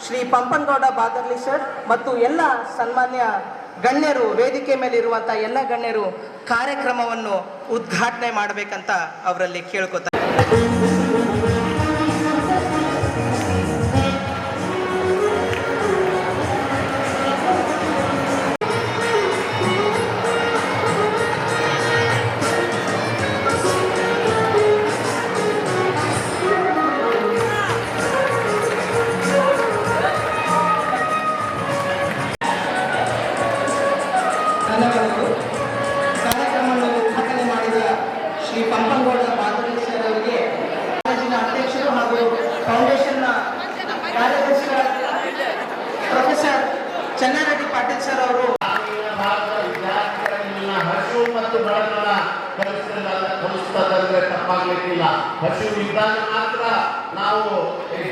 Shri Pampanagowda Badarli sir ಮತ್ತು ಎಲ್ಲ ಸನ್ಮಾನ್ಯ ಗಣ್ಯರು, ವೇದಿಕೆ ಮೇಲೆ ಇರುವಂಥ ಎಲ್ಲ ಗಣ್ಯರು ಕಾರ್ಯಕ್ರಮವನ್ನು ಉದ್ಘಾಟನೆ ಮಾಡಬೇಕಂತ ಅವರಲ್ಲಿ ಕೇಳ್ಕೊತಾರೆ. ಕಾರ್ಯಕ್ರಮವನ್ನು ಉದ್ಘಾಟನೆ ಮಾಡಿದ ಶ್ರೀ ಪಂಪನಗೌಡ ಬಾದರ್ಲಿ ಸರ್ ಅವರಿಗೆ ಕಾಲೇಜಿನ ಅಧ್ಯಕ್ಷರು ಹಾಗೂ ಫೌಂಡೇಶನ್ನ ಕಾರ್ಯದರ್ಶಿಗಳಾದ ಪ್ರೊಫೆಸರ್ ಚನ್ನಾರೆಡ್ಡಿ ಪಾಟೀಲ್ ಸರ್ ಅವರು ಹಸು ಮತ್ತು ಬಡತನ ಕಲಿಸ್ತದಂದ್ರೆ ತಪ್ಪಾಗ್ಲಿಕ್ಕಿಲ್ಲ. ಹಸು ಇದ್ದಾಗ ಮಾತ್ರ ನಾವು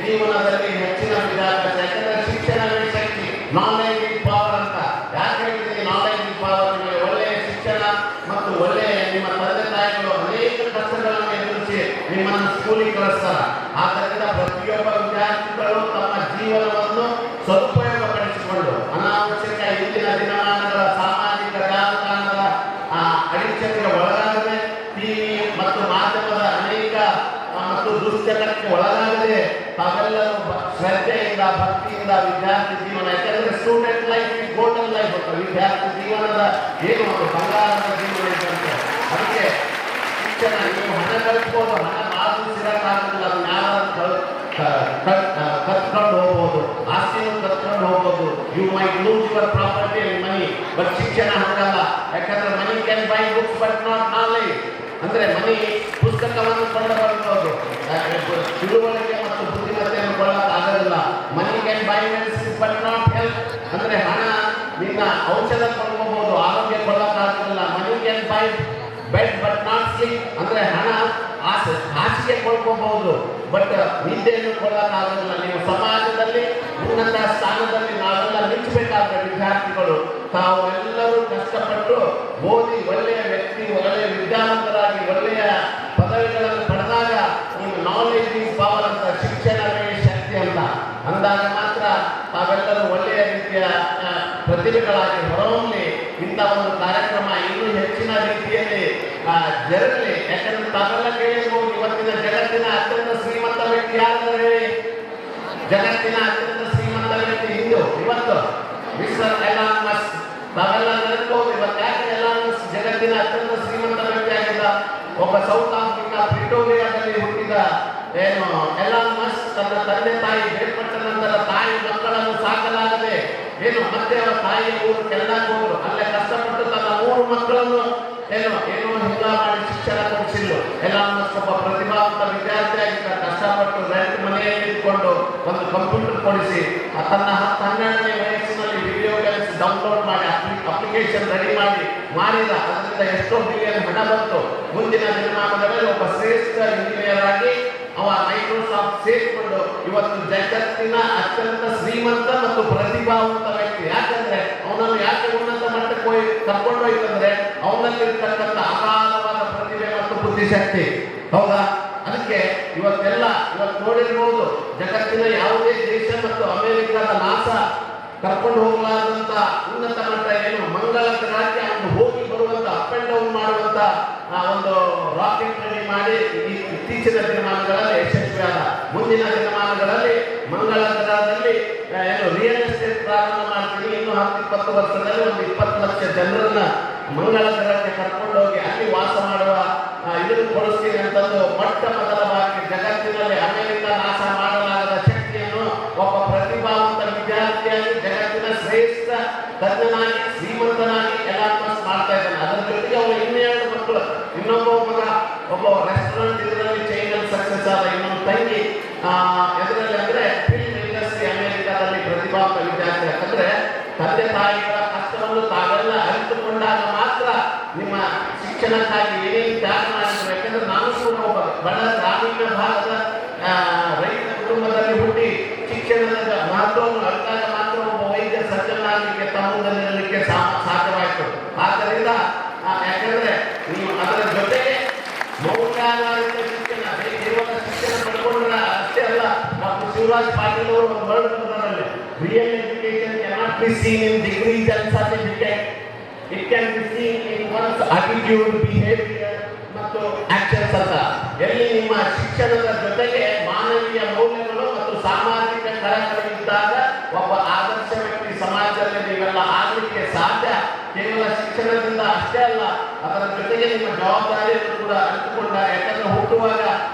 ಜೀವನದಲ್ಲಿ ಹೆಚ್ಚಿನ ವಿದ್ಯಾಭ್ಯಾಸ, ಯಾಕಂದ್ರೆ ಶಿಕ್ಷಣವೇ ಶಕ್ತಿ, ನಾಲೆಜ್ ಇಸ್ ಪವರ್ ಅಂತ ಯಾಕೆ ಹೇಳ್ತೀನಿ. Knowledge is power. ಒಳ್ಳೆಯ ಶಿಕ್ಷಣ ಮತ್ತು ಒಳ್ಳೆಯ ನಿಮ್ಮ ತಂದೆ ತಾಯಿಗಳು ಅನೇಕ ಕಷ್ಟಗಳನ್ನು ಎದುರಿಸಿ ನಿಮ್ಮನ್ನು ಸ್ಕೂಲಿಗೆ ಕಳಿಸ್ತಾರೆ. ಆದ್ದರಿಂದ ಪ್ರತಿಯೊಬ್ಬ ವಿದ್ಯಾರ್ಥಿಗಳು ತಮ್ಮ ಜೀವನವನ್ನು ಸದುಪಯೋಗ ಪಡಿಸಿಕೊಂಡು ಅನಾವಶ್ಯಕ ಇಂದಿನ ದಿನಮಾನಗಳ ಸಾಮಾಜಿಕ ಜಾಲತಾಣದ ಅಡಿಚಣೆಗೆ ಒಳಗಾಗದೆ, ಟಿವಿ ಮತ್ತು ಮಾಧ್ಯಮದ ಅನೇಕ ಮತ್ತು ದುಶ್ಚಟಕ್ಕೆ ಒಳಗಾಗದೆ ತಾವೆಲ್ಲರೂ ಶ್ರದ್ಧೆಯಿಂದ ಭಕ್ತಿಯಿಂದ ವಿದ್ಯಾರ್ಥಿ ಜೀವನ, ಯಾಕಂದ್ರೆ ಸ್ಟೂಡೆಂಟ್ ಲೈಫ್ ಗೋಲ್ಡನ್ ಲೈಫ್ ಅಂತ, ವಿದ್ಯಾರ್ಥಿ ಜೀವನದ ಏನು ಒಂದು ಬಂಗಾರದ ಜೀವನ ಇದೆ ಅಂತ. ಅದಕ್ಕೆ ಶಿಕ್ಷಣ, ನೀವು ಹಣ ಗಳಿಸ್ಬೋದು, ಹಣ ಮಾತು ಸಿಗಕ್ಕಾಗೋದಿಲ್ಲ, ಅದನ್ನ ಯಾರು ಕತ್ಕೊಂಡು ಹೋಗ್ಬೋದು, ಆಸ್ತಿಯನ್ನು ಕತ್ಕೊಂಡು ಹೋಗ್ಬೋದು. You might lose your property and money, but ಶಿಕ್ಷಣ ಹಂಗಲ್ಲ. ಯಾಕಂದ್ರೆ money can buy books but not knowledge. ಅಂದ್ರೆ ಮನಿ ಪುಸ್ತಕವನ್ನು ಕೊಂಡಬಹುದು, ತಿಳುವಳಿಕೆ ಮತ್ತು ಬುದ್ಧಿಮತ್ತೆಯನ್ನು ಕೊಳ್ಳಕ್ಕಾಗೋದಿಲ್ಲ. Money can buy medicine but not health. ಅಂದ್ರೆ ಹಣ ನಿನ್ನ ಔಷಧ ಕೊಂಡ್ಕೋಬಹುದು, ಆರೋಗ್ಯ ಕೊಳ್ಳಕ್ಕಾಗೋದಿಲ್ಲ. Money can buy bed but not sleep. ಅಂದ್ರೆ ಹಣ ಹಾಸಿಗೆ ಕೊಳ್ಳಬಹುದು, ಬಟ್ ನಿದ್ದೆಯನ್ನು ಕೊಳ್ಳಕ್ಕಾಗೋದಿಲ್ಲ. ನೀವು ಸಮಾಜದಲ್ಲಿ ಉನ್ನತ ಸ್ಥಾನದಲ್ಲಿ ನಾವೆಲ್ಲ ನಿಂಚಬೇಕಾದ ವಿದ್ಯಾರ್ಥಿಗಳು ತಾವು ಎಲ್ಲರೂ ಕಷ್ಟಪಟ್ಟು ಓದಿ ಒಳ್ಳೆಯ ವ್ಯಕ್ತಿ, ಒಳ್ಳೆಯ ವಿದ್ಯಾವಂತರಾಗಿ ಒಳ್ಳೆಯ ಪದವಿಗಳನ್ನು ಪಡೆದಾಗ ನೀವು ನಾಲೆಜ್ ಈಸ್ ಪವರ್ ಅಂತ, ಶಿಕ್ಷಣವೇ ಶಕ್ತಿ ಅಂತ ಅಂದಾಗ ಮಾತ್ರ ತಾವೆಲ್ಲರೂ ಒಳ್ಳೆಯ ರೀತಿಯ ಪ್ರತಿಭೆಗಳಾಗಿ ಹೊರಹೊಮ್ಮಿ ಇಂಥ ಒಂದು ಕಾರ್ಯಕ್ರಮ ಇನ್ನೂ ಹೆಚ್ಚಿನ ರೀತಿಯಲ್ಲಿ ಜರಗಲಿ. ಯಾಕಂದ್ರೆ ತಾವೆಲ್ಲ ಕೇಳಿರ್ಬೋದು, ಇವತ್ತಿನ ಜಗತ್ತಿನ ಅತ್ಯಂತ ಶ್ರೀಮಂತ ವ್ಯಕ್ತಿ ಯಾರಂದ್ರೆ ಹೇಳಿ? ಜಗತ್ತಿನ ಅತ್ಯಂತ ಶ್ರೀಮಂತ ವ್ಯಕ್ತಿ ಇಂದು ಇವತ್ತು ಮಿಸ್ಟರ್ ಎಲಾನ್ ಮಸ್ಕ್. ತಾವೆಲ್ಲ ನೆನಪಬಹುದು, ಇವತ್ತು ಯಾಕೆ ಎಲಾನ್ ಮಸ್ಕ್ ಜಗತ್ತಿನ ಅತ್ಯಂತ ಶ್ರೀಮಂತ ವ್ಯಕ್ತಿ ಆಗಿದ್ದ? ಒಬ್ಬ ಸೌತ್ ಆಫ್ರಿಕಾ ಪ್ರಿಟೋರಿಯಾದಲ್ಲಿ ಹುಟ್ಟಿದ ಏನು ಎಲಾನ್ ಮಸ್ಕ್ ತನ್ನ ತಂದೆ ತಾಯಿ ಬೇರ್ಪಟ್ಟ ನಂತರ ತಾಯಿ ಮಕ್ಕಳನ್ನು ಸಾಕಲಾಗದೆ ಏನು ಮತ್ತೆ ಅವರ ತಾಯಿಯ ಊರು ಕೆನಡಾಕ್ಕೆ ಹೋದ್ರು. ಅಲ್ಲೇ ಕಷ್ಟಪಟ್ಟು ತನ್ನ 3 ಮಕ್ಕಳನ್ನು ಏನೋ ಹಿಂಗ ಮಾಡಿ ಶಿಕ್ಷಣ ಕೊಡಿಸಿಲ್ಲ. ಎಲಾನ್ ಮಸ್ಕ್ ಒಬ್ಬ ಪ್ರತಿಭಾವಂತ ವಿದ್ಯಾರ್ಥಿ ಆಗಿದ್ದ. ಕಷ್ಟಪಟ್ಟು ರೆಂಟ್ ಮನೆಯಲ್ಲಿ ಇಟ್ಕೊಂಡು ಒಂದು ಕಂಪ್ಯೂಟರ್ ಕೊಡಿಸಿ ತನ್ನ 10-12ನೇ ವಯಸ್ಸಿನಲ್ಲಿ ವಿಡಿಯೋ ಗೇಮ್ಸ್ ಡೌನ್ಲೋಡ್ ಮಾಡಿ ಅಪ್ಲಿಕೇಶನ್ ರೆಡಿ ಮಾಡಿದ. ಅದರಿಂದ ಎಷ್ಟೋ ಬಿಲಿಯನ್ ಹಣ ಬಂತು. ಮುಂದಿನ ದಿನಮಾನಗಳಲ್ಲಿ ಒಬ್ಬ ಶ್ರೇಷ್ಠ ಇಂಜಿನಿಯರ್ ಆಗಿ ಅವ ಮೈಕ್ರೋಸಾಫ್ಟ್ ಸೇರಿಕೊಂಡು ಇವತ್ತು ಜಗತ್ತಿನ ಅತ್ಯಂತ ಶ್ರೀಮಂತ ಮತ್ತು ಪ್ರತಿಭಾವಂತ ವ್ಯಕ್ತಿ. ಯಾಕಂದ್ರೆ ಅವನನ್ನು ಯಾಕೆ ಉನ್ನತ ಮಟ್ಟಕ್ಕೆ ಕರ್ಕೊಂಡು ಹೋಯ್ತಂದ್ರೆ ಅವನಲ್ಲಿರ್ತಕ್ಕಂಥ ಅಗಾಧವಾದ ಪ್ರತಿಭೆ ಮತ್ತು ಬುದ್ಧಿಶಕ್ತಿ. ಹೌದಾ? ಅದಕ್ಕೆ ಇವತ್ತು ನೋಡಿರ್ಬೋದು, ಜಗತ್ತಿನ ಯಾವುದೇ ದೇಶ ಮತ್ತು ಅಮೆರಿಕದ ನಾಸಾ ಕರ್ಕೊಂಡು ಹೋಗಲಾದಂತ ಉನ್ನತ ಮಟ್ಟ ಏನು ಮಂಗಳ ಗ್ರಹಕ್ಕೆ ಅವನು ಹೋಗಿ ಬರುವಂತ ಅಪ್ ಅಂಡ್ ಡೌನ್ ಮಾಡುವಂತ ಒಂದು ರಾಕೆಟ್ ರೆಡಿ ಮಾಡಿ ಇತ್ತೀಚಿನ ದಿನಮಾನಗಳಲ್ಲಿ ಯಶಸ್ವಿಯಾದ. ಮುಂದಿನ ದಿನಮಾನಗಳಲ್ಲಿ ಮಂಗಳ ಗ್ರಹದಲ್ಲಿ ಏನು ರಿಯಲ್ ಎಸ್ಟೇಟ್ ಪ್ರಾರಂಭ ಮಾಡ್ತೀನಿ, ಇನ್ನು 10-20 ವರ್ಷದಲ್ಲಿ ಒಂದು 20 ಲಕ್ಷ ಜನರನ್ನ ಮಂಗಳ ಗ್ರಹಕ್ಕೆ ಕರ್ಕೊಂಡು ಹೋಗಿ ಅಲ್ಲಿ ವಾಸ ಮಾಡುವ ಇದನ್ನು ಕೊಡಿಸ್ತೀನಿ ಅಂತಂದು ಮೊಟ್ಟ ಮೊದಲ ಬಾರಿಗೆ ಜಗತ್ತಿನಲ್ಲಿ ಅಮೆರಿಕ ನಾಸಾ ಮಾಡಲಾಗದ ಶಕ್ತಿಯನ್ನು ಒಬ್ಬ ಪ್ರತಿಭಾವಂತ ವಿದ್ಯಾರ್ಥಿಯಾಗಿ ಜಗತ್ತಿನ ಶ್ರೇಷ್ಠ ತಜ್ಞನಾಗಿ ಶ್ರೀಮಂತನಾಗಿ ಎಲಾನ್ ಮಸ್ಕ್ ಮಾಡ್ತಾ ಇದ್ದಾನೆ. ಅದರ ಜೊತೆಗೆ ಅವನು 2 ಮಕ್ಕಳು, ಇನ್ನೊಬ್ಬ ಮಗ ಒಬ್ಬ ರೆಸ್ಟೋರೆಂಟ್ ಇದರಲ್ಲಿ ಚೈನಲ್ಲಿ ಸಕ್ಸಸ್ ಆದ, ಇನ್ನೊಂದು ತಂಗಿ ಎದರಲ್ಲಿ ಅಂದ್ರೆ ಫಿಲ್ಮ್ ಇಂಡಸ್ಟ್ರಿ ಅಮೆರಿಕಾದಲ್ಲಿ ಪ್ರತಿಭಾವಂತ ವಿದ್ಯಾರ್ಥಿ. ಯಾಕಂದ್ರೆ ತಂದೆ ತಾಯಿಗಳ ಕಷ್ಟವನ್ನು ತಾವೆಲ್ಲ ಅರಿತುಕೊಂಡಾಗ ಮಾತ್ರ ನಿಮ್ಮ ಶಿಕ್ಷಣಕ್ಕಾಗಿ ಏನೇನು ತ್ಯಾಗ ಮಾಡಿದ್ರು. ಯಾಕಂದ್ರೆ ನಾನು ಕೂಡ ಒಬ್ಬ ಬಡ ಗ್ರಾಮೀಣ ಭಾಗದ ರೈತ ಕುಟುಂಬದಲ್ಲಿ ಹುಟ್ಟಿ ಶಿಕ್ಷಣದ ಮಹತ್ವವನ್ನು ಅರಿತಾಗ ಮಾತ್ರ ಒಬ್ಬ ವೈದ್ಯ ಸರ್ಜನಾಗಲಿಕ್ಕೆ ತಮ್ಮದಲ್ಲಿರಲಿಕ್ಕೆ ಸಾಧ್ಯವಾಯಿತು. ಆದ್ದರಿಂದ ಯಾಕಂದ್ರೆ ನೀವು ಅದರ ಜೊತೆಗೆ ಮೌಲ್ಯಾಧಾರಿತ ಶಿಕ್ಷಣ, ಕೇವಲ ಶಿಕ್ಷಣ ಪಡ್ಕೊಂಡ್ರೆ ಅಷ್ಟೇ ಅಲ್ಲ. ಡಾಕ್ಟರ್ ಶಿವರಾಜ್ ಪಾಟೀಲ್ ಅವರು ಒಂದು word ಬರೆದರಲ್ಲಿ real education cannot be seen in degrees and certificate. It can be seen in one's attitude, behavior ಮತ್ತು actions ಅಂತ. ಎಲ್ಲಿ ನಿಮ್ಮ ಶಿಕ್ಷಣದ ಜೊತೆಗೆ ಮಾನವೀಯ ಮೌಲ್ಯಗಳು ಮತ್ತು ಸಾಮಾಜಿಕ ಕಳಕಳಿಯಿದ್ದಾಗ ಒಬ್ಬ ಆದರ್ಶ ವ್ಯಕ್ತಿ ಸಮಾಜದಲ್ಲಿ ನೀವೆಲ್ಲ ಆಗಲಿಕ್ಕೆ ಸಾಧ್ಯ. ಕೇವಲ ಶಿಕ್ಷಣದಿಂದ ಅಷ್ಟೇ ಅಲ್ಲ, ಅದರ ಜೊತೆಗೆ ನಿಮ್ಮ ಜವಾಬ್ದಾರಿಯನ್ನು ಕೂಡ ಅರಿತುಕೊಂಡ. ಯಾಕಂದ್ರೆ ಹುಟ್ಟುವಾಗ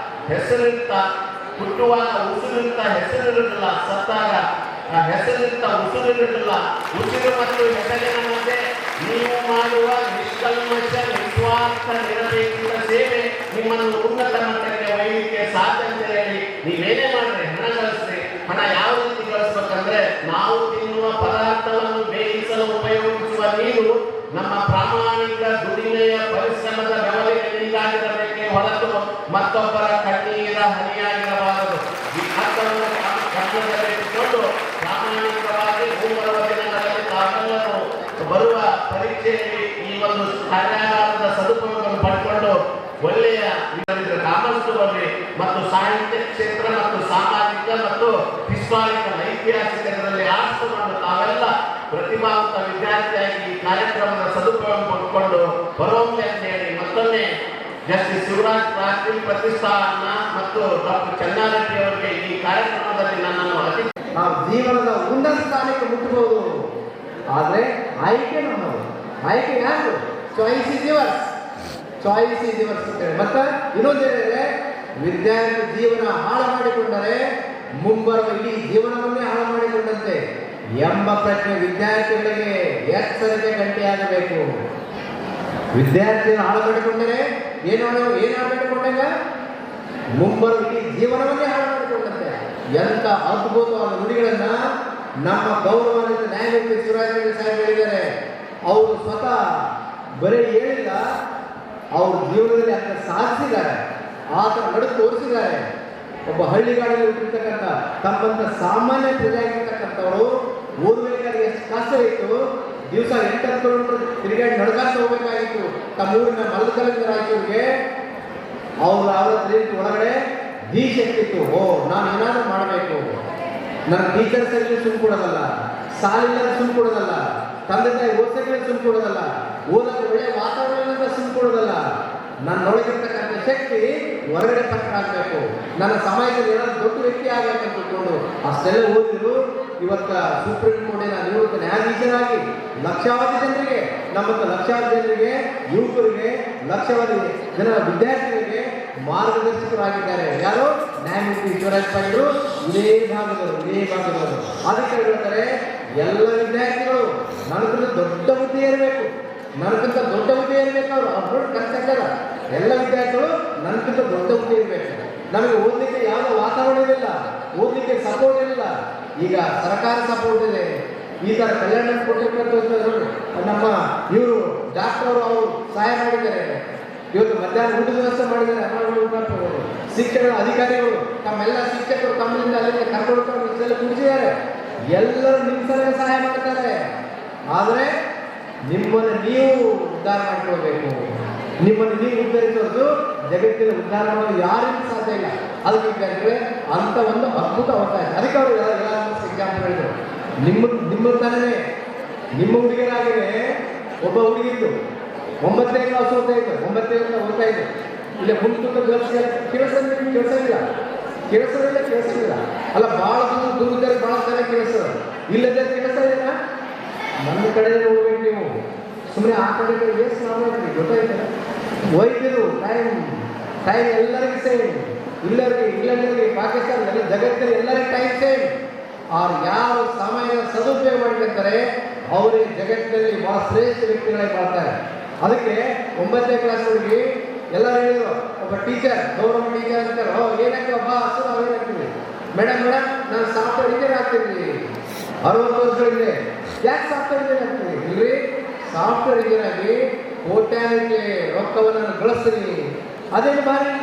ಹೆಸರಿರ್ತಾ, ಹುಟ್ಟುವಾಗ ಉಸಿರಿರ್ತಾ ಹೆಸರಿರಲಿಲ್ಲ, ಸತ್ತಾಗ ಹೆಸರಿರ್ತಾ ಉಸಿರಿರಲಿಲ್ಲ. ಉಸಿರು ಮತ್ತು ಹೆಸರಿನ ಮಧ್ಯೆ ನೀವು ಮಾಡುವ ನಿಷ್ಕಲ್ಮಶ ನಿಸ್ವಾರ್ಥ ನಿರಪೇಕ್ಷಿತ ಸೇವೆ ನಿಮ್ಮನ್ನು ಉನ್ನತ ಮಟ್ಟಕ್ಕೆ ಒಯ್ಯಲಿಕ್ಕೆ ಸಾಧ್ಯ ಅಂತ ಹೇಳಿ ನೀವೇನೇ ಮಾಡ್ರಿ, ಹಣ ಗಳಿಸ್ರಿ. ಹಣ ಯಾವ ರೀತಿ ಗಳಿಸ್ಬೇಕಂದ್ರೆ, ನಾವು ತಿನ್ನುವ ಪದಾರ್ಥವನ್ನು ಬೇಯಿಸಲು ಉಪಯೋಗಿಸುವ ನೀರು ನಮ್ಮ ಪ್ರಾಮಾಣಿಕ ದುಡಿಮೆಯ ಪರಿಶ್ರಮದ ಬೆವರಿನಿಂದಾಗಿರಬೇಕೇ ಹೊರತು ಮತ್ತೊಬ್ಬರ ಕಣ್ಣೀರ ಹನಿಯಾಗಿರಬಾರದು. ಈ ಅರ್ಥವನ್ನು ಗಮನದಲ್ಲಿಟ್ಟುಕೊಂಡು ಪ್ರಾಮಾಣಿಕವಾಗಿ ಮುಂಬರುವ ದಿನಗಳಲ್ಲಿ ತಾವೆಲ್ಲರೂ ಬರುವ ಪರೀಕ್ಷೆಯಲ್ಲಿ ಈ ಒಂದು ಕಾರ್ಯಾಗಾರದ ಸದುಪಯೋಗವನ್ನು ಪಡ್ಕೊಂಡು ಒಳ್ಳೆಯ ಕಾಮರ್ಸ್ ತಗೊಳ್ಳಿ ಮತ್ತು ಸಾಹಿತ್ಯ ಕ್ಷೇತ್ರ ಮತ್ತು ಸಾಮಾಜಿಕ ಮತ್ತು ಹಿಸ್ಟಾರಿಕಲ್ ಐತಿಹಾಸಿಕರಲ್ಲಿ ಆರ್ಟ್ಸ್ ತಗೊಂಡು ತಾವೆಲ್ಲ ಪ್ರತಿಭಾವಂತ ವಿದ್ಯಾರ್ಥಿಯಾಗಿ ಈ ಕಾರ್ಯಕ್ರಮದ ಸದುಪಯೋಗ ಪಡ್ಕೊಂಡು ಬರೋಂಗೆ ಅಂತ ಹೇಳಿ ಮತ್ತೊಮ್ಮೆ ಜಸ್ಟಿಸ್ ಶಿವರಾಜ್ ರಾಷ್ಟ್ರೀಯ ಪ್ರತಿಷ್ಠಾನ ಮತ್ತು ಡಾಕ್ಟರ್ ಚೆನ್ನಾರೆಡ್ಡಿ ಅವರಿಗೆ ಈ ಕಾರ್ಯಕ್ರಮದಲ್ಲಿ ನನ್ನನ್ನು ನಾವು ಜೀವನದ ಉನ್ನತ ಸ್ಥಾನಕ್ಕೆ ಮುಟ್ಟಬಹುದು. ಆದರೆ ಆಯ್ಕೆ ನಮ್ಮದು. ಆಯ್ಕೆ ಯಾರು? Choice is yours. Choice is yours ಅಂತೇಳಿ. ಮತ್ತೆ ಇನ್ನೊಂದೇನಿದೆ, ವಿದ್ಯಾರ್ಥಿ ಜೀವನ ಹಾಳು ಮಾಡಿಕೊಂಡರೆ ಮುಂಬರುವ ಇಡೀ ಜೀವನವನ್ನೇ ಹಾಳು ಮಾಡಿಕೊಂಡಂತೆ ಎಂಬ ಪ್ರಶ್ನೆ ವಿದ್ಯಾರ್ಥಿಗಳಿಗೆ ಎಚ್ಚರಿಕೆ ಗಂಟೆಯಾಗಬೇಕು. ವಿದ್ಯಾರ್ಥಿಯನ್ನು ಹಾಳು ಮಾಡಿಕೊಂಡರೆ ಏನಾಗಬೇಕಂಗ ಮುಂಬರುವ ಇಡೀ ಜೀವನವನ್ನೇ ಹಾಳು ಮಾಡಿಕೊಂಡಂತೆ. ಎಂಥ ಅದ್ಭುತವಾದ ನುಡಿಗಳನ್ನ ನಮ್ಮ ಗೌರವಾನ್ವಿತ ನ್ಯಾಯಮೂರ್ತಿ ಶಿವರಾಜ್ ಸಾಹೇಬ್ ಹೇಳಿದ್ದಾರೆ. ಅವರು ಸ್ವತಃ ಬರೀ ಹೇಳಿಲ್ಲ, ಅವ್ರ ಜೀವನದಲ್ಲಿ ಅಂತ ಸಾಧಿಸಿದ್ದಾರೆ, ಆತ ನಡೆದು ತೋರಿಸಿದ್ದಾರೆ. ಒಬ್ಬ ಹಳ್ಳಿಗಾಡಲ್ಲಿ ಹುಟ್ಟಿರ್ತಕ್ಕಂಥ ತಮ್ಮಂತ ಸಾಮಾನ್ಯ ಪ್ರಜೆಯಾಗಿರ್ತಕ್ಕಂಥವರು ಓದಬೇಕಾದ್ರೆ ಎಷ್ಟು ಕಷ್ಟ ಇತ್ತು. ದಿವಸ 8 ಕಿಲೋಮೀಟರ್ ತಿರುಗಾಡಿ ನಡ್ಕಾತ ಹೋಗ್ಬೇಕಾಗಿತ್ತು ತಮ್ಮ ಊರಿನ ಮಲ್ಕಲಿಂದ ರಾಯಚೂರಿಗೆ. ಅವ್ರ ಒಳಗಡೆ ದೀಶಕ್ತಿತ್ತು, ನಾನು ಏನಾದರೂ ಮಾಡಬೇಕು, ನನ್ನ ಟೀಚರ್ಸ್ ಅಲ್ಲಿ ಸುಮ್ ಕೊಡೋದಲ್ಲ, ಸಾಲಿಲ್ಲದ ಸುಮ್ ಕೊಡೋದಲ್ಲ, ತಂದೆ ತಾಯಿ ಓದ್ಸಕ್ಕೆ ಸುಮ್ ಕೊಡೋದಲ್ಲ, ಓದಕ್ಕೆ ಒಳ್ಳೆಯ ವಾತಾವರಣದಿಂದ ಸುಮ್ ಕೊಡೋದಲ್ಲ, ನನ್ನೊಳಗಿರ್ತಕ್ಕಂಥ ಶಕ್ತಿ ಹೊರಗಡೆ ಪ್ರಕಟ ಆಗಬೇಕು, ನನ್ನ ಸಮಾಜದಲ್ಲಿ ಏನಾದ್ರು ದೊಡ್ಡ ವ್ಯಕ್ತಿ ಆಗಬೇಕಂತ ತಿಳ್ಕೊಂಡು ಅಷ್ಟೆಲ್ಲ ಓದಿದ್ರು. ಇವತ್ತ ಸುಪ್ರೀಂ ಕೋರ್ಟಿನ ನಿವೃತ್ತ ನ್ಯಾಯಾಧೀಶರಾಗಿ ಲಕ್ಷಾವಧಿ ಜನರಿಗೆ, ನಮ್ಮಂತ ಲಕ್ಷಾವಧಿ ಜನರಿಗೆ, ಯುವಕರಿಗೆ, ಲಕ್ಷಾವಧಿ ಜನ ವಿದ್ಯಾರ್ಥಿಗಳಿಗೆ ಮಾರ್ಗದರ್ಶಕರಾಗಿದ್ದಾರೆ. ಯಾರು? ನ್ಯಾಯಮೂರ್ತಿ ಶಿವರಾಜ್ ಸಾಹೇಬರು. ಇದೇ ಭಾಗದವರು. ಅದಕ್ಕೆ ಹೇಳ್ತಾರೆ, ಎಲ್ಲ ವಿದ್ಯಾರ್ಥಿಗಳು ನನಗಿಂತ ದೊಡ್ಡ ಬುದ್ಧಿ ಇರಬೇಕು, ನನಗಿಂತ ದೊಡ್ಡ ಬುದ್ಧಿ ಇರಬೇಕು. ಅವ್ರು ಕಷ್ಟ ಎಲ್ಲ ವಿದ್ಯಾರ್ಥಿಗಳು ನನಗಿಂತ ದೊಡ್ಡ ಬುದ್ಧಿ ಇರಬೇಕು. ನಮಗೆ ಓದಲಿಕ್ಕೆ ಯಾವುದೋ ವಾತಾವರಣ ಇರಲಿಲ್ಲ, ಓದಲಿಕ್ಕೆ ಸಪೋರ್ಟ್ ಇರಲಿಲ್ಲ. ಈಗ ಸರ್ಕಾರ ಸಪೋರ್ಟ್ ಇದೆ. ಈ ಥರ ಕಲ್ಯಾಣ ಕೊಟ್ಟಿರ್ತಕ್ಕಂಥ ನಮ್ಮ ಇವರು ಡಾಕ್ಟರ್ ಅವರು ಸಹಾಯ ಮಾಡಿದ್ದಾರೆ. ಇವತ್ತು ಮಧ್ಯಾಹ್ನ ಊಟದ ವ್ಯವಸ್ಥೆ ಮಾಡಿದ್ದಾರೆ. ಶಿಕ್ಷಣ ಅಧಿಕಾರಿಗಳು ತಮ್ಮೆಲ್ಲ ಶಿಕ್ಷಕರು ತಮ್ಮಿಂದ ಅಲ್ಲಿಂದ ಕರ್ಕೊಂಡು ಕೂಡಿಸಿದ್ದಾರೆ. ಎಲ್ಲರೂ ನಿಮ್ಮ ಸಲಹೆ ಸಹಾಯ ಮಾಡ್ತಾರೆ. ಆದರೆ ನಿಮ್ಮನ್ನು ನೀವು ಉದ್ಧಾರ ಮಾಡಿಕೊಳ್ಬೇಕು. ನಿಮ್ಮನ್ನು ನೀವು ಉದ್ಧರಿಸೋದು ಜಗತ್ತಿನ ಉದ್ಧಾರ ಮಾಡೋದು ಯಾರಿಗೂ ಸಾಧ್ಯ ಇಲ್ಲ. ಅದಕ್ಕೆ ಅಂತ ಒಂದು ಅದ್ಭುತ ಅವಕಾಶ. ಅದಕ್ಕೆ ಅವರು ಎಲ್ಲ ಎಕ್ಸಾಂಪಲ್ ಹೇಳಿದರು. ನಿಮ್ಮ ತಾನೇ ನಿಮ್ಮ ಹುಡುಗಿಯರಾಗಿದೆ. ಒಬ್ಬ ಹುಡುಗಿದ್ದು 9ನೇ ಕ್ಲಾಸ್ ಓದ್ತಾ ಇತ್ತು, 9ನೇ ಕ್ಲಾಸ್ ಓದ್ತಾ ಇದ್ದು. ಇಲ್ಲ ಮುಂದೆ ಕೇಳಿಸಲಿಲ್ಲ. ಅಲ್ಲ, ಭಾಳ ದೂರದಲ್ಲಿ ಭಾಳ ಸಲ ಕೇಳಿಸೋದು, ಇಲ್ಲದೆ ಕೇಳಿಸೋದಿಲ್ಲ. ನನ್ನ ಕಡೆ ನೋಡ್ಬೇಕು ನೀವು. ಸುಮ್ಮನೆ ಆ ಕಡೆ ವೇಸ್ಟ್ ಮಾಡ್ಬೇಕ್ರಿ. ಗೊತ್ತಾಯ್ತಲ್ಲ, ವೈದ್ಯರು ಟೈಮ್ ಎಲ್ಲರಿಗೂ ಸೇಮ್. ಇಂಗ್ಲೆಂಡರಿಗೆ, ಪಾಕಿಸ್ತಾನ, ಎಲ್ಲ ಜಗತ್ತಿನಲ್ಲಿ ಎಲ್ಲರಿಗೂ ಟೈಮ್ ಸೇಮ್. ಅವ್ರು ಯಾವ ಸಮಯದ ಸದುಪಯೋಗ ಮಾಡಿರ್ತಾರೆ ಅವರೇ ಜಗತ್ತಿನಲ್ಲಿ ಬಹಳ ಶ್ರೇಷ್ಠ ವ್ಯಕ್ತಿಗಳಾಗಿ ಮಾಡ್ತಾರೆ. ಅದಕ್ಕೆ 9ನೇ ಕ್ಲಾಸ್ ಹುಡುಗಿ ಎಲ್ಲರೂ ಹೇಳಿದ್ರು, ಒಬ್ಬ ಟೀಚರ್, ಗೌರವ ಟೀಚರ್ ಅಂತಾರೆ, ಏನಕ್ಕೆ ಒಬ್ಬ ಹಸು ನಾವು ಏನಾಗ್ತೀವಿ, ಮೇಡಮ್ ನಾನು ಸಾಫ್ಟ್ವೇರ್ ಇಂಜಿನಿಯರ್ ಆಗ್ತೀನಿ 60 ವರ್ಷಗಳಿಂದ. ಯಾಕೆ ಸಾಫ್ಟ್ವೇರ್ ಇಂಜಿನಿಯರ್ ಆಗ್ತೀನಿ? ಇಲ್ರಿ, ಸಾಫ್ಟ್ವೇರ್ ಇಂಜಿನಿಯರ್ ಆಗಿ ಕೋಟ್ಯಾನಿಗೆ ರೊಕ್ಕವನ್ನು ಗಳಿಸ್ತೀನಿ. ಅದೇನು ಭಾರಿ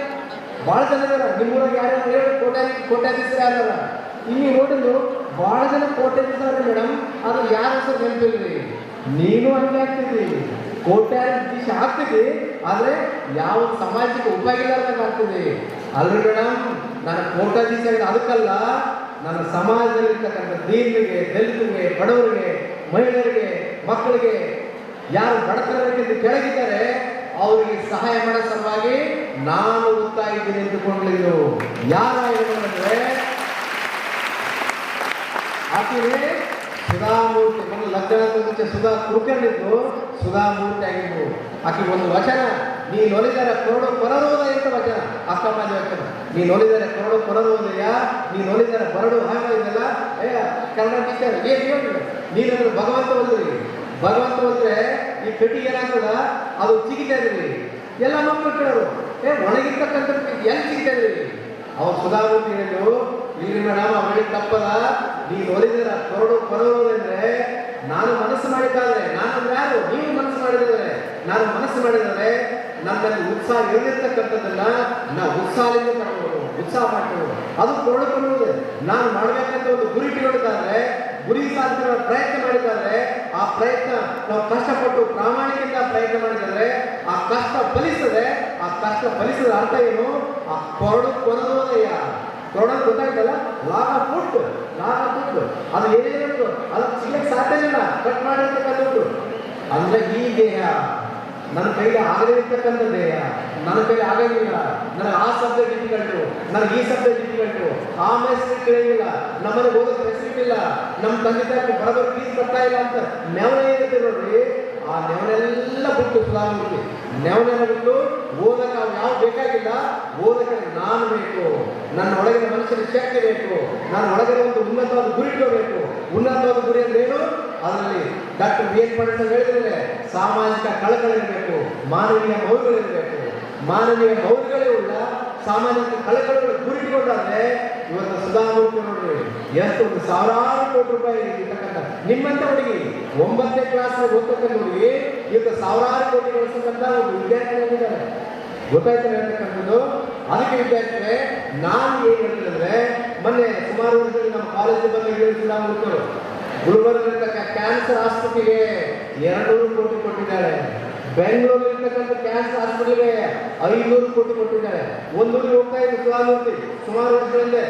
ಭಾಳ ಜನ ಇದಾರೆ ನಿಮ್ಮೂರಾಗ. ಯಾರ್ಯಾರು ಹೇಳಿ ಕೋಟ್ಯಾಧೀಶರು ಯಾರಲ್ಲ ಇಲ್ಲಿ ನೋಡಿದ್ರು ಭಾಳ ಜನ ಕೋಟ್ಯಾಧೀಶರು ಮೇಡಮ್. ಅದು ಯಾರ ಹೆಸರು ನೆನಪಿಲ್ರಿ. ನೀನು ಹಂಗೆ ಆಗ್ತಿದ್ರಿ, ಕೋಟ್ಯಾಧೀಶ ಆಗ್ತಿದ್ದಿ, ಆದರೆ ಯಾವ ಸಮಾಜಕ್ಕೆ ಉಪಯೋಗ ಇಲ್ಲದಂಗೆ ಆಗ್ತಿದ್ವಿ. ಅಲ್ರಿ ಮೇಡಮ್, ನಾನು ಕೋಟ್ಯಾಧೀಶ ಅದಕ್ಕಲ್ಲ, ನನ್ನ ಸಮಾಜದಲ್ಲಿರ್ತಕ್ಕಂಥ ದೀನಿಗೆ, ದಲಿತರಿಗೆ, ಬಡವರಿಗೆ, ಮಹಿಳೆಯರಿಗೆ, ಮಕ್ಕಳಿಗೆ ಯಾರು ಬಡತನಕ್ಕಿಂತ ಕೆಳಗಿದ್ದಾರೆ ಅವರಿಗೆ ಸಹಾಯ ಮಾಡೋ ಸಲುವಾಗಿ ನಾನು ಓದ್ತಾ ಇದ್ದೀನಿ ಎಂದುಕೊಂಡಿದ್ದು. ಯಾರ ಅಂದ್ರೆ ಆಕೆಗೆ ಸುಧಾಮೂರ್ತಿ, ಒಂದು ಲಗ್ನದ ಮುಂಚೆ ಸುಧಾ ಕುಲಕರ್ಣಿದ್ದು ಸುಧಾಮೂರ್ತಿ ಆಗಿದ್ದು. ಆಕೆಗೆ ಒಂದು ವಚನ, ನೀನು ಒಲಿದರೆ ಕೊರಡು ಪರರೋದಯ ಅಂತ ವಚನ, ಅಕ್ಕಮಾಜಿ ವಚನ. ನೀನು ಒಲಿದರೆ ಕೊರಡು ಪರರೋದಯ, ನೀನು ಒಲಿದರೆ ಬರಡು ಹಾಗ ಇದೆಲ್ಲ ಕನ್ನಡ ಟೀಚರ್ ನೀನಂದ್ರೆ ಭಗವಂತ ಒಲಿದ್ರಿ. ಭಗವಂತ ಅಂದ್ರೆ ಈ ಪೆಟ್ಟಿಗೆ ಏನಾಗ್ತದ ಅದು ಸಿಗಿತಾ ಇದ್ರಿ. ಎಲ್ಲ ಮಕ್ಕಳು ಕೇಳೋರು ಒಳಗಿರ್ತಕ್ಕಂಥ ಎಲ್ಲಿ ಸಿಗ್ತಾ ಇದ್ರಿ. ಅವ್ರು ಸುಧಾಮೂರ್ತಿ ಹೇಳಿದ್ರು, ಇಲ್ಲಿ ಮೇಡಮ್ ಅವರಿಗೆ ತಪ್ಪದ, ನೀನು ಒಲಿದರ ಕೊರಡು ಪರರೋದಂದ್ರೆ ನಾನು ಮನಸ್ಸು ಮಾಡಿದ್ದಾದ್ರೆ, ನಾನು ಯಾರು ನೀವು ಮನಸ್ಸು ಮಾಡಿದರೆ, ನಾನು ಮನಸ್ಸು ಮಾಡಿದರೆ ನನ್ನಲ್ಲಿ ಉತ್ಸಾಹ ಇರಲಿರ್ತಕ್ಕಂಥದ್ದನ್ನ ನಾವು ಉತ್ಸಾಹದಿಂದ ತಗೊಳ್ಳೋದು, ಉತ್ಸಾಹ ಮಾಡ್ಕೊಳ್ಳೋದು, ಅದು ಕೊರಡು ಕೊಡುವುದು. ನಾನು ಮಾಡಬೇಕಂತ ಒಂದು ಗುರಿ ಇಟ್ಕೊಂಡಿದ್ದಾದ್ರೆ, ಗುರಿ ಸಾಧಿಸುವ ಪ್ರಯತ್ನ ಮಾಡಿದ್ದಾರೆ, ಆ ಪ್ರಯತ್ನ ನಾವು ಕಷ್ಟಪಟ್ಟು ಪ್ರಾಮಾಣಿಕದಿಂದ ಪ್ರಯತ್ನ ಮಾಡಿದರೆ ಆ ಕಷ್ಟ ಫಲಿಸ್ತದೆ. ಆ ಕಷ್ಟ ಫಲಿಸಿದ ಅರ್ಥ ಏನು? ಆ ಕೊರಡು ಕೊರದೋದಯ. ಕೊರಡು ಗೊತ್ತಾಯ್ತಲ್ಲ, ಲಾಭ ಫುಡ್, ಲಾಭ ಫುಡ್ ಅದು ಏನೇನು ಅದಕ್ಕೆ ಸಿಗಕ್ಕೆ ಸಾಧ್ಯ ಇಲ್ಲ, ಕಟ್ ಮಾಡಿರ್ತಕ್ಕಂಥದ್ದು. ಅಂದ್ರೆ ಈ ದೇಹ ನನ್ನ ಕೈಗೆ ಆಗದೇ ಇರ್ತಕ್ಕಂಥ ದೇಹ, ನನ್ನ ಕೈಲಿ ಆಗಂಗಿಲ್ಲ, ನನಗೆ ಆ ಸಬ್ಜೆಕ್ಟ್ ಇಟ್ಕೊಂಡು, ನನಗೆ ಈ ಸಬ್ಜೆಕ್ಟ್ ಇಟ್ಕೊಂಡು, ಆ ಮೆಸೇಜ್ ಕೇಳಿಲ್ಲ, ನಮ್ಮನೆ ಓದೋದು ರೆಸಿಪಿ ಇಲ್ಲ, ನಮ್ಮ ತಂದೆ ತಾಯಿ ಬರೋಬ್ಬರ ಫೀಸ್ ಬರ್ತಾ ಇಲ್ಲ ಅಂತ ನೆವನ ಏನಿದೆ ನೋಡ್ರಿ, ಆ ನೆವನೆಲ್ಲ ಬಿಟ್ಟು ಸುಧಾಮೂರ್ತಿ ನೆವನೆಲ್ಲ ಬಿಟ್ಟು ಓದಕ್ಕೆ ಅವ್ರು ಯಾವ ಬೇಕಾಗಿಲ್ಲ. ಓದಕ್ಕೆ ನಾನು ಬೇಕು, ನನ್ನ ಒಳಗಿನ ಮನುಷ್ಯನ ಶಕ್ತಿ ಬೇಕು, ನನ್ನ ಒಳಗಿನ ಒಂದು ಉನ್ನತವಾದ ಗುರಿ ಇಟ್ಕೋಬೇಕು. ಉನ್ನತವಾದ ಗುರಿ ಅಂದ್ರೇನು? ಅದರಲ್ಲಿ ಡಾಕ್ಟರ್ ಬಿ ಎನ್ ಪಾಟೀಲ್ ಹೇಳಿದ್ರೆ ಸಾಮಾಜಿಕ ಕಳಕಳಿರಬೇಕು, ಮಾನವೀಯ ಮೌಲ್ಯಗಳಿರಬೇಕು. ಮಾನವೀಯ ಮೌಲ್ಯಗಳೇ ಉಳ್ಳ ಸಾಮಾಜಿಕ ಕಳಕಳಿಗಳ ಗುರಿ ಇಟ್ಕೊಂಡಾದ್ರೆ ಇವತ್ತು ಸುಧಾಮೂರ್ತಿ ನೋಡ್ರಿ ಎಷ್ಟು ಒಂದು ಸಾವಿರಾರು ಕೋಟಿ ರೂಪಾಯಿ ಇರ್ತಕ್ಕಂಥ ನಿಮ್ಮಂತ ಹುಡುಗಿ 9ನೇ ಕ್ಲಾಸ್ ಓದ್ತಕ್ಕಂಥ ಹುಡುಗಿ ಇವತ್ತು ಸಾವಿರಾರು ಕೋಟಿ ಗಳಿಸ್ತಕ್ಕಂಥ ಒಂದು ವಿದ್ಯಾರ್ಥಿಗಳಿದ್ದಾರೆ. ಗೊತ್ತಾಯ್ತು ಹೇಳ್ತಕ್ಕಂಥದ್ದು. ಅದಕ್ಕೆ ವಿದ್ಯಾರ್ಥಿಗಳೇ ನಾನು ಏನ್ ಹೇಳ್ತಿದ್ರೆ, ಮೊನ್ನೆ ಸುಮಾರು ವರ್ಷದಲ್ಲಿ ನಮ್ಮ ಕಾಲೇಜ್ ಬಂದ ಸುಧಾಮೂರ್ತಿ ಗುಲ್ಬರ್ಗದಲ್ಲಿರ್ತಕ್ಕ ಕ್ಯಾನ್ಸರ್ ಆಸ್ಪತ್ರೆಗೆ 200 ಕೋಟಿ ಕೊಟ್ಟಿದ್ದಾರೆ. ಬೆಂಗಳೂರಿರ್ತಕ್ಕಂಥ ಕ್ಯಾನ್ಸರ್ ಹಾಸ್ಪಿಟಲ್ಗೆ 500 ಕೋಟಿ ಕೊಟ್ಟಿದ್ದಾರೆ. ಒಂದೂರಿಗೆ ಹೋಗ್ತಾ ಇತ್ತು ಸುಧಾಮೂರ್ತಿ ಸುಮಾರು ವರ್ಷಗಳಿಂದ.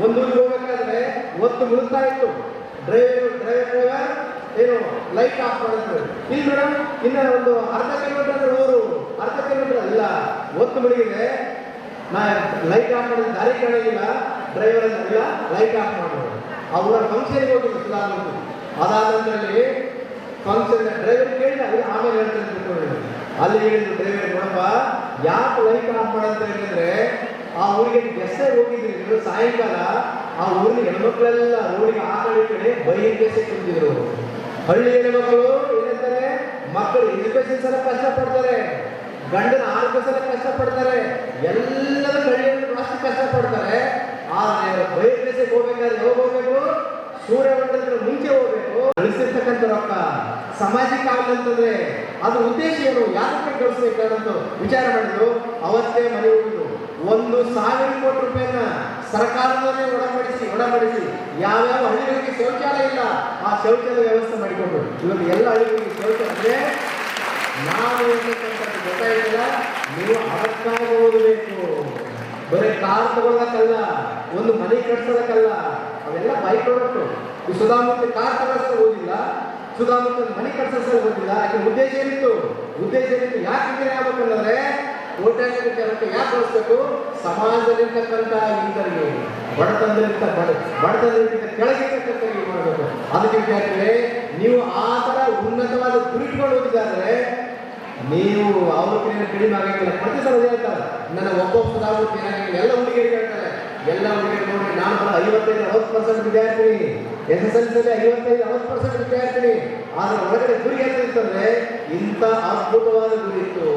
ಒಂದೂರಿಗೆ ಹೋಗ್ಬೇಕಾದ್ರೆ ಒತ್ತು ಮುಳುಗ್ತಾ ಇತ್ತು. ಡ್ರೈವರ್ ಏನು ಲೈಟ್ ಆಫ್ ಮಾಡಿದ್ರು. ಇಲ್ಲಿ ಮೇಡಮ್ ಇನ್ನ ಒಂದು ಅರ್ಧ ಕಿಲೋಮೀಟರ್ ಅಂದ್ರೆ ಊರು, ಅರ್ಧ ಕಿಲೋಮೀಟರ್ ಅಲ್ಲ, ಒತ್ತು ಮುಳುಗಿದೆ. ನಾ ಲೈಟ್ ಆಫ್ ಮಾಡಿದ ದಾರಿ ಕಾಣಲಿಲ್ಲ, ಡ್ರೈವರ್ ಇಲ್ಲ, ಲೈಟ್ ಆಫ್ ಮಾಡೋದು. ಅವರ ಫಂಕ್ಷನ್ಗೆ ಹೋಗಿದ್ದು ಸುಧಾಮೂರ್ತಿ. ಅದಾದ ನಂತರದಲ್ಲಿ ಫಂಕ್ಷನ್ ಡ್ರೈವರ್ ಕೇಳಿದ, ಆಮೇಲೆ ಹೇಳ್ತಾರೆ ಅಲ್ಲಿ ಹೇಳಿದ್ರು ಡ್ರೈವರ್, ನೋಡಪ್ಪ ಯಾಕೆ ಲೈಟ್ ಆಫ್ ಮಾಡಂತ ಹೇಳಿದ್ರೆ ಆ ಊರಿಗೆ ಎಷ್ಟೇ ಹೋಗಿದ್ರಿ ನೀವು ಸಾಯಂಕಾಲ, ಆ ಊರಿನ ಹೆಣ್ಮಕ್ಳೆಲ್ಲ ರೋಡಿಗೆ ಆ ಕಡೆ ಈ ಕಡೆ ಬೈಕೆಸೆ ಕುಂತಿದ್ರು. ಹಳ್ಳಿ ಹೆಣ್ಮಕ್ಳು ಏನಂತಾರೆ, ಮಕ್ಕಳು ಎಜುಕೇಶನ್ ಸಲ ಕಷ್ಟಪಡ್ತಾರೆ, ಗಂಡನ ಆರೋಗ್ಯ ಸಲ ಕಷ್ಟಪಡ್ತಾರೆ, ಎಲ್ಲರ ಹಳ್ಳಿಯಲ್ಲಿ ಅಷ್ಟು ಕಷ್ಟಪಡ್ತಾರೆ. ಆದ್ರೆ ಬೈಕೆಸೆಗೆ ಹೋಗ್ಬೇಕಾದ್ರೆ ಯಾವಾಗ ಹೋಗ್ಬೇಕು? ಸೂರ್ಯಮಂಡಲದ ಮುಂಚೆ ಹೋಗ್ಬೇಕು. ಗಳಿಸಿರ್ತಕ್ಕಂಥ ರೊಕ್ಕ ಸಮಾಜಿಕ ಆಗಲಂತಂದ್ರೆ ಅದ್ರ ಉದ್ದೇಶ ಏನು, ಯಾಕೆ ಗಳಿಸ್ಬೇಕನ್ನೋದು ವಿಚಾರ ಮಾಡಿದ್ರು. ಅವತ್ತೇ ಮನೆ ಹೋಗಿದ್ರು. 1,000 ಕೋಟಿ ರೂಪಾಯಿನ ಸರ್ಕಾರದಲ್ಲೇ ಒಡಂಬಡಿಸಿ ಯಾವ್ಯಾವ ಹಳ್ಳಿಗಳಿಗೆ ಶೌಚಾಲಯ ಇಲ್ಲ ಆ ಶೌಚಾಲಯ ವ್ಯವಸ್ಥೆ ಮಾಡಿಕೊಂಡು ಇವತ್ತು ಎಲ್ಲ ಹಳ್ಳಿಗಳಿಗೆ ಶೌಚಾಲಯ ನಾವು ಹೇಳ್ತಕ್ಕಂಥದ್ದು ಗೊತ್ತಾಗಿಲ್ಲ. ನೀವು ಅದಕ್ಕಾಗಿ ಓದಬೇಕು. ಬರೀ ಕಾರ್ ತಗೊಳ್ಳೋದಕ್ಕಲ್ಲ, ಒಂದು ಮನೆ ಕಟ್ಸೋದಕ್ಕಲ್ಲ, ಅವೆಲ್ಲ ಬೈ ಪ್ರಾಡಕ್ಟ್. ಈ ಸುಧಾಮೂರ್ತಿ ಕಾರ್ ತಗೊಳ್ಸಲು ಓದಿಲ್ಲ, ಸುಧಾಮೂರ್ತಿ ಮನೆ ಕಟ್ಸಲು ಓದಿಲ್ಲ. ಯಾಕೆ ಉದ್ದೇಶ ಏನಿತ್ತು? ಯಾಕೆ ಇಂಜಿನಿಯರ್ ಆಗ್ಬೇಕಂದ್ರೆ ಕೋಟ್ಯಾಂತರ ಜನಕ್ಕೆ ಯಾಕೆ ಬಳಸಬೇಕು? ಸಮಾಜದಲ್ಲಿರ್ತಕ್ಕಂಥ ಇಂದರಿಗೆ ಬಡತನದಿಂದ ಕೆಳಗಿರ್ತಕ್ಕಂಥವ್ರಿಗೆ ಮಾಡಬೇಕು. ಅದಕ್ಕೆ ವಿದ್ಯಾರ್ಥಿಗಳೇ, ನೀವು ಆ ಥರ ಉನ್ನತವಾದ ಗುರಿಟ್ಕೊಂಡು ಹೋಗಿದ್ದಾರೆ, ನೀವು ಅವ್ರಿಗೆ ಕಡಿಮೆ ಆಗಂಗಿಲ್ಲ. ಪ್ರತಿ ಸಲ ಹೇಳ್ತಾರೆ, ನನ್ನ ಒಬ್ಬ ಸುಧಾಮೂರ್ತಿ ಏನಾಗಿಲ್ಲ. ಎಲ್ಲ ಹುಡುಗಿಯರಿಗೆ ಹೇಳ್ತಾರೆ, ಎಲ್ಲ ಹುಡುಗಿಯರು ನೋಡಿ, ನಾನು 55-60% ವಿದ್ಯಾರ್ಥಿನಿ, SSLC 55-60% ವಿದ್ಯಾರ್ಥಿನಿ. ಆದ್ರೆ ಒಳಗಡೆ ಗುರಿ ಏನಿರ್ತಂದ್ರೆ ಇಂಥ ಅದ್ಭುತವಾದ ಗುರಿ ಇತ್ತು.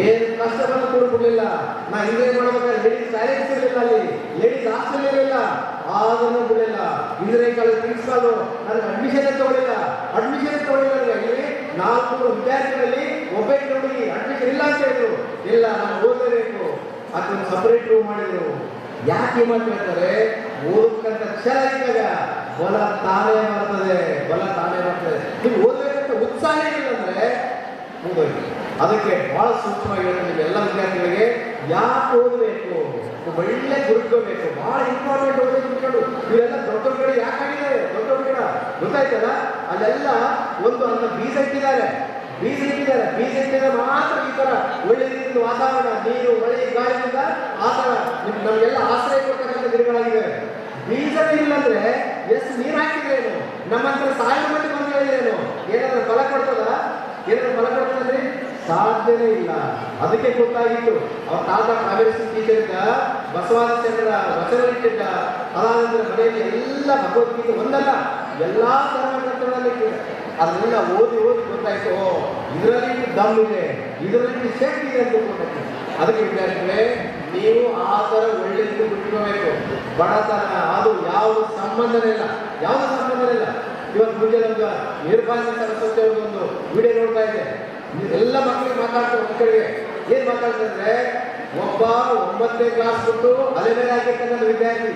ಏನು ಕಷ್ಟವನ್ನು ಕೊಡಲಿಲ್ಲ. ನಾ ಇಂಜಿನಿಯರ್ ಮಾಡ್ಬೇಕಾದ್ರೆ ಲೇಡೀಸ್ ಸೈಲೆನ್ಸ್ ಇರಲಿಲ್ಲ, ಅಲ್ಲಿ ಲೇಡೀಸ್ ಹಾಸ್ಟೆಲ್ ಇರಲಿಲ್ಲ, ಅದನ್ನು ಬಿಡಲಿಲ್ಲ. ಇಂಜಿನಿಯರಿಂಗ್ ಕಾಲೇಜ್ ಪ್ರಿನ್ಸಿಪಾಲು ನನಗೆ ಅಡ್ಮಿಷನ್ ತಗೊಳ್ಳಿಲ್ಲ ಇಲ್ಲಿ 400 ವಿದ್ಯಾರ್ಥಿಗಳಲ್ಲಿ ಒಬ್ಬ ಹುಡುಗಿ ಅಡ್ಮಿಷನ್ ಇಲ್ಲ ಅಂತ ಹೇಳಿದ್ರು. ಇಲ್ಲ, ನಾನು ಓದಲೇಬೇಕು, ಅದನ್ನು ಸಪರೇಟ್ ರೂಮ್ ಮಾಡಿದ್ರು. ಯಾಕೆ ಮಾತು ಹೇಳ್ತಾರೆ? ಓದಕ್ಕಂತ ಛಲ ಇದ್ದಾಗ ಬಲ ತಾನೇ ಬರ್ತದೆ. ನೀವು ಓದಬೇಕಂತ ಉತ್ಸಾಹ ಏನಿಲ್ಲ ಅಂದ್ರೆ ಓದೋಗಿ ಅದಕ್ಕೆ ಬಹಳ ಸೂಕ್ಷ್ಮವಾಗಿ ಹೇಳ್ತೀನಿ ಎಲ್ಲ ವಿದ್ಯಾರ್ಥಿಗಳಿಗೆ, ಯಾಕೆ ಓದಬೇಕು, ಒಳ್ಳೆ ಗುರುತ್ಕೋಬೇಕು, ಬಹಳ ಇಂಪಾರ್ಟೆಂಟ್ ಓದಿ ಗುರುಗಳು. ಇವರೆಲ್ಲ ದೊಡ್ಡ ಗಿಡ ಯಾಕೆ ಆಗಿದ್ದಾರೆ, ದೊಡ್ಡ ಗಿಡ ಗೊತ್ತಾಯ್ತಲ್ಲ, ಅಲ್ಲೆಲ್ಲ ಒಂದು ಅಂತ ಬೀಜ ಇಟ್ಟಿದ್ದಾರೆ ಮಾತ್ರ ಈ ತರ ಒಳ್ಳೆ ರೀತಿಯ ವಾತಾವರಣ, ನೀರು, ಮಳೆ, ಗಾಳಿಯಿಂದ ಆ ತರ ನಮಗೆಲ್ಲ ಆಶ್ರಯ ಕೊಡ್ತಕ್ಕಂಥ ಗಿಡಗಳಾಗಿದ್ದಾವೆ. ಬೀಜ ಇಲ್ಲ ಅಂದ್ರೆ ಎಷ್ಟು ನೀರು ಹಾಕಿದ್ರೇನು, ನಮ್ಮಂತರ ಸಾಯಿನ ಮಟ್ಟಿ ಬಂದು ಹೇಳಿದ್ರೇನು, ಏನಾದ್ರು ಫಲ ಕೊಡ್ತದ್ರಿ? ಸಾಧ್ಯನೇ ಇಲ್ಲ. ಅದಕ್ಕೆ ಗೊತ್ತಾಗಿತ್ತು ಅವ್ರ ತಾತ ಕಾವೇರಿ ಟೀಚರ್ ಇದ್ದ, ಬಸವಾದಿತ್ಯರ ವಚನ ಇಟ್ಟಿದ್ದ, ಅದಾದ ಮನೆಯಲ್ಲಿ ಎಲ್ಲ ಭಗವದ್ಗೀತೆ ಒಂದಲ್ಲ ಎಲ್ಲಾ ಧರ್ಮಗ್ರಂಥಗಳಲ್ಲಿ ಅದನ್ನೆಲ್ಲ ಓದಿ ಗೊತ್ತಾಯ್ತು, ಇದರಲ್ಲಿ ದಮ್ ಇದೆ, ಇದರಲ್ಲಿ ಶಕ್ತಿ ಇದೆ ಅಂತ ಗೊತ್ತಾಯ್ತು. ಅದಕ್ಕೆ ವಿದ್ಯಾರ್ಥಿಗಳೇ, ನೀವು ಆ ಥರ ಒಳ್ಳೆಯದು ಬಿಟ್ಕೋಬೇಕು. ಬಡತನ ಅದು ಯಾವುದು ಸಂಬಂಧನೇ ಇಲ್ಲ. ಇವತ್ತು ಮುಂದೆ ನಮ್ಗೆ ನಿರ್ಭಾಷೆ ಸರಸ್ವತಿ ಅವ್ರದ್ದೊಂದು ವಿಡಿಯೋ ನೋಡ್ತಾ ಇದ್ದೆ. ಎಲ್ಲ ಮಕ್ಕಳಿಗೆ ಮಾತಾಡ್ತಾರೆ, ಮಕ್ಕಳಿಗೆ ಏನ್ ಮಾತಾಡ್ತಾರೆ, ಒಬ್ಬ 9ನೇ ಕ್ಲಾಸ್ ಬಿಟ್ಟು ಅಲೆ ಮೇಲೆ ಆಗಿರ್ತಕ್ಕಂಥ ವಿದ್ಯಾರ್ಥಿ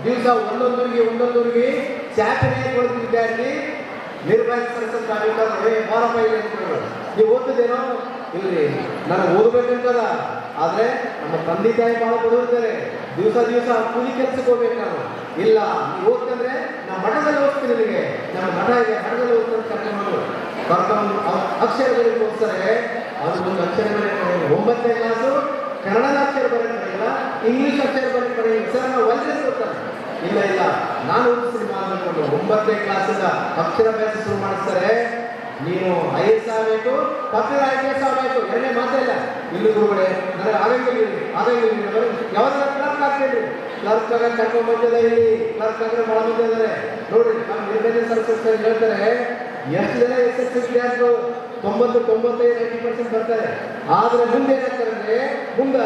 ದಿವಸ ಒಂದೊಂದೂರಿಗೆ ಚಾಪನೆ ಕೊಡ್ತ ವಿದ್ಯಾರ್ಥಿ ನಿರ್ಭಾಷೆ ಸರಸ್ವತಿ ಆಗಿರ್ತಾರೆ. ಬಾರಪ್ಪ ಇಲ್ಲ ಅಂತ ನೀವು ಓದ್ತಿದ್ದೇನೋ? ಇಲ್ರಿ, ನಾನು ಓದಬೇಕಂತದ, ಆದ್ರೆ ನಮ್ಮ ತಂದೆ ತಾಯಿ ಬಹಳ ಬಡವಿರ್ತಾರೆ, ದಿವಸ ಕೂಲಿ ಕೆಲಸಕ್ಕೆ ಹೋಗ್ಬೇಕು ನಾನು. ಇಲ್ಲ, ನೀವು ಓದ್ತಂದ್ರೆ ನಮ್ಮ ಮಠದಲ್ಲಿ ಓದ್ತೀನಿ, ನಿನಗೆ ನಮ್ಮ ಮಠ ಇದೆ, ಮಠದಲ್ಲಿ ಓದ್ತಾರೆ ಕರ್ಕೊಂಡು ಅಕ್ಷರಗಳಿಗೆ ಓದ್ತಾರೆ. ಅದು ಒಂದು ಅಕ್ಷರ ಬರೆಯಕ್ಕಾಗಲ್ಲ. 9ನೇ ಕ್ಲಾಸು ಕನ್ನಡದ ಅಕ್ಷರ ಬರೆಯಕ್ಕಾಗಲ್ಲ, ಇಂಗ್ಲಿಷ್ ಅಕ್ಷರ ಬರೆಯಕ್ಕಾಗಲ್ಲ. ಸರ್ ನಾವು ಒಂದೇ ಓದ್ತಾರೆ. ಇಲ್ಲ ನಾನು ಓದಿಸ್ತೀನಿ ಮಾಡ್ಕೊಂಡು 9ನೇ ಕ್ಲಾಸಿಂದ ಅಕ್ಷರಾಭ್ಯಾಸ ಶುರು ಮಾಡಿಸ್ತಾರೆ. ನೀನು IAS ಆಗಬೇಕು, ತಪ್ಪಿದ IPS ಆಗಬೇಕು, ಎರಡನೇ ಮಾತೇ ಇಲ್ಲ. ಇಲ್ಲಿ ಗುರುಗಳೇ ನನಗೆ ಆಗಂಗಿಲ್ಲ, ಯಾವ್ದಾರ ಕ್ಲರ್ಕ್ ಆಗ್ತೇನೆ, ಕ್ಲರ್ಕ್ ಆಗ ಕರ್ಕೊಂಡು ಬಂದಿದೆ. ಇಲ್ಲಿ ಕ್ಲರ್ಕ್ ಅಂದ್ರೆ ಬಹಳ ಮಂದಿ ಇದ್ದಾರೆ ನೋಡ್ರಿ. ನಮ್ಮ ನಿರ್ಮಲ ಸರಸ್ವತಿ ಹೇಳ್ತಾರೆ, ಎಷ್ಟು ಜನ SSLC ವಿದ್ಯಾರ್ಥಿಗಳು 90-95% ಬರ್ತಾರೆ. ಆದ್ರೆ ಮುಂದೆ ಏನಾಗ್ತಾರೆ ಅಂದ್ರೆ, ಮುಂದೆ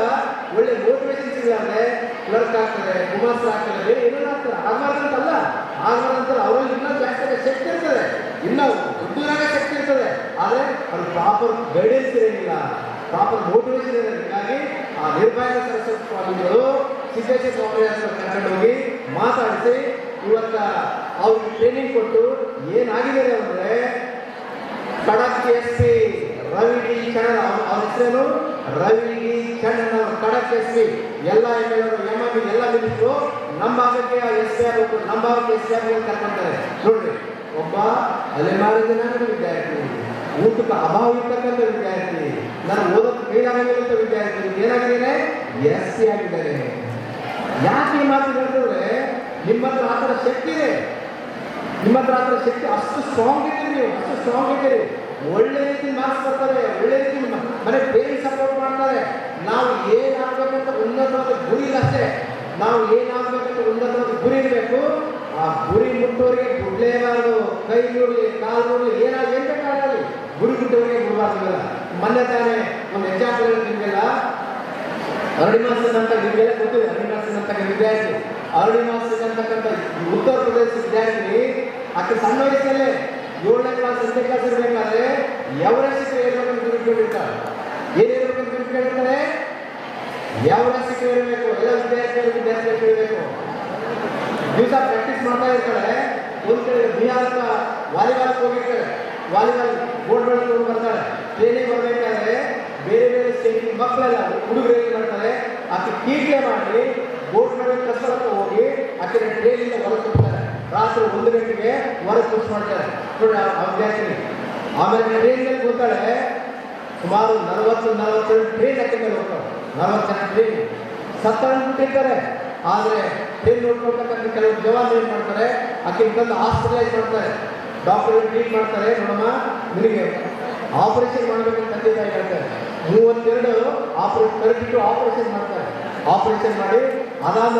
ಒಳ್ಳೆ ಮೋಟಿವೇಶನ್ ಸಿಗಲಾದ್ರೆ ಕ್ಲರ್ಕ್ ಆಗ್ತಾರೆ, ಕುಮಾರ್ಸ್ ಆಗ್ತಾರೆ, ಏನೇನು ಆಗ್ತಾರೆ. ಆಗಬಾರ್ದಂತಲ್ಲ, ಅವರಲ್ಲಿ ಇನ್ನೂ ಜಾಸ್ತಿ ಶಕ್ತಿ ಇರ್ತದೆ, ಇನ್ನೂ ಉದ್ಯೋಗ ಶಕ್ತಿ ಇರ್ತದೆ. ಆದ್ರೆ ಅವ್ರಿಗೆ ಪ್ರಾಪರ್ ಗೈಡೆನ್ಸ್ ಇರೋಂಗಿಲ್ಲ, ಪ್ರಾಪರ್ ಮೋಟಿವೇಶನ್ ಇರೋದು. ಹೀಗಾಗಿ ಆ ನಿರ್ಭಯ ಸರಸ್ವತಿ ಸ್ವಾಮಿಗಳು ಸಿದ್ದೇಶ್ವರ ಸ್ವಾಮಿ ಕರ್ಕೊಂಡು ಹೋಗಿ ಮಾತಾಡಿಸಿ ಇವತ್ತ ಅವ್ರಿಗೆ ಟ್ರೈನಿಂಗ್ ಕೊಟ್ಟು ಏನಾಗಿದ್ದಾರೆ ಅಂದ್ರೆ, ಖಡಕ್ SP ರವಿ ಡಿ ಚಂದನ್, ಅವ್ರ ಹೆಸರೇನು ರವಿ ಡಿ ಚಂದನ್ ಅವರು, ಖಡಕ್ SP. ಎಲ್ಲ MLA MMB ಎಲ್ಲ ಮಿನಿಸ್ಟ್ರು ನಮ್ಮ ಭಾಗಕ್ಕೆ SP ಆಗಬೇಕು, ನಮ್ಮ ಭಾಗಕ್ಕೆ SP ಆಗಬೇಕು ಕರ್ಕೊಂತಾರೆ. ನೋಡ್ರಿ, ಒಬ್ಬ ಅಲೆಮಾರಿ ಜನಾಂಗದ ವಿದ್ಯಾರ್ಥಿ, ಊಟಕ್ಕೆ ಅಭಾವ ಇರ್ತಕ್ಕಂಥ ವಿದ್ಯಾರ್ಥಿ, ನಾನು ಓದಕ್ಕೆ ಕೈಲಾಗಿರುವಂಥ ವಿದ್ಯಾರ್ಥಿ ಏನಾಗಿದ್ದೇನೆ, SC ಆಗಿದ್ದಾರೆ. ಯಾಕೆ ಈ ಮಾತು ಹೇಳ್ತಂದ್ರೆ, ನಿಮ್ಮ ಹತ್ರ ಆ ಥರ ಶಕ್ತಿ ಇದೆ, ಅಷ್ಟು ಸ್ಟ್ರಾಂಗ್ ಇದ್ದೀರಿ ನೀವು, ಒಳ್ಳೆ ರೀತಿ ಮಾರ್ಕ್ಸ್ ಬರ್ತಾರೆ, ಒಳ್ಳೆ ರೀತಿ ಮನೆ ಪೇರೆಂಟ್ಸ್ ಸಪೋರ್ಟ್ ಮಾಡ್ತಾರೆ. ನಾವು ಏನಾಗಬೇಕಂತ ಉನ್ನತವಾದ ಗುರಿ ಇಲ್ಲ ಅಷ್ಟೇ, ಗುರಿ ಇರಬೇಕು. ಆ ಗುರಿ ಮುಟ್ಟೋರಿಗೆ ಬಿಡ್ಲೇಬಾರದು, ಕೈ ನೋಡ್ಲಿ, ಕಾಲು ನೋಡ್ಲಿ, ಏನ್ ಬೇಕಾಗಲಿ, ಗುರಿ ಮುಟ್ಟೋರಿಗೆ ಬಿಡಬಾರ್ದು. ಮೊನ್ನೆ ತಾನೇ ಒಂದು ಎಕ್ಸಾಂಪಲ್ ನಿಮಗೆಲ್ಲ, ಅರಳಿಮಾಸನ್ ಅಂತ ನಿಮಗೆಲ್ಲ ಗೊತ್ತಿದೆ. ಅರಳಿಮಾಸನ್ ಅಂತ ವಿದ್ಯಾರ್ಥಿ, ಅರಳಿಮಾಸನ್ ಅಂತಕ್ಕಂಥ ಉತ್ತರ ಪ್ರದೇಶ ವಿದ್ಯಾರ್ಥಿ, ಆಕೆ ಸಣ್ಣ ವಯಸ್ಸಲ್ಲೇ 7ನೇ ಕ್ಲಾಸ್ 8ನೇ ಕ್ಲಾಸ್ ಇರಬೇಕಾದ್ರೆ ಎವರೆಸ್ಟ್ ಏರ್ಬೇಕಂತ ತಿಳ್ಕೊಂಡಿರ್ತಾರೆ. ಏನಿರ್ಬೇಕಂತ ತಿಳ್ಕೊಂಡಿರ್ತಾರೆ, ಎವರೆಸ್ಟ್ ಇರಬೇಕು. ಎಲ್ಲ ವಿದ್ಯಾರ್ಥಿಗಳು ಕೇಳಬೇಕು. ದಿವಸ ಪ್ರಾಕ್ಟೀಸ್ ಮಾಡ್ತಾ ಇರ್ತಾರೆ. ಒಂದ್ ಕಡೆ ಬಿಹಾರ ವಾಲಿಬಾಲ್ ಹೋಗಿರ್ತಾರೆ, ವಾಲಿಬಾಲ್ ಬೋರ್ಡ್ ಬೆಳೆದು ಬರ್ತಾರೆ. ಟ್ರೈನಿಂಗ್ ಬರಬೇಕಾದ್ರೆ ಬೇರೆ ಸ್ಟೇಟ್ ಮಕ್ಕಳೆಲ್ಲ ಹುಡುಗರು ಏನ್ ಮಾಡ್ತಾರೆ, ಆಕೆ ಟೀಕೆ ಮಾಡಿ ಬೋರ್ಡ್ ಮೇಲೆ ಕಸರತ್ತು ಹೋಗಿ ಆಕೆ ಟ್ರೈನಿಂದ ಹೊರಗೆ ಕೊಡ್ತಾರೆ. ರಾತ್ರಿ 1 ಗಂಟೆಗೆ ಹೊರಗೆ ಪುಷ್ ಮಾಡ್ತಾರೆ ನೋಡಿ ಆ ವಿದ್ಯಾರ್ಥಿ. ಆಮೇಲೆ ಟ್ರೈನಲ್ಲಿ ಕೂತಾಳೆ, ಸುಮಾರು 40-42 ಟ್ರೈನ್ ಆಕೆ ಮೇಲೆ ಹೋಗ್ತಾರೆ. 40 ಜನ ಟ್ರೈನ್ ಸತ್ತಂತಿರ್ತಾರೆ. ಆದರೆ ಟ್ರೈನ್ ನೋಡ್ಕೊಳ್ತಕ್ಕಂಥ ಕೆಲವು ಜವಾನ್ ಏನ್ ಮಾಡ್ತಾರೆ, ಆಕೆ ಇಂಥದ್ದು ಹಾಸ್ಪಿಟಲೈಸ್ ಮಾಡ್ತಾರೆ, ಡಾಕ್ಟರ್ ಟ್ರೀಟ್ ಮಾಡ್ತಾರೆ. ನೋಡಮ್ಮ, ನಿನಗೆ ಆಪರೇಷನ್ ಮಾಡಬೇಕಂತ ತಂದೆ ತಾಯಿ ಹೇಳ್ತಾರೆ. 32 ಆಪರೇಷನ್ ಮಾಡ್ತಾರೆ. ಆಪರೇಷನ್ ಮಾಡಿ ಅದಾದ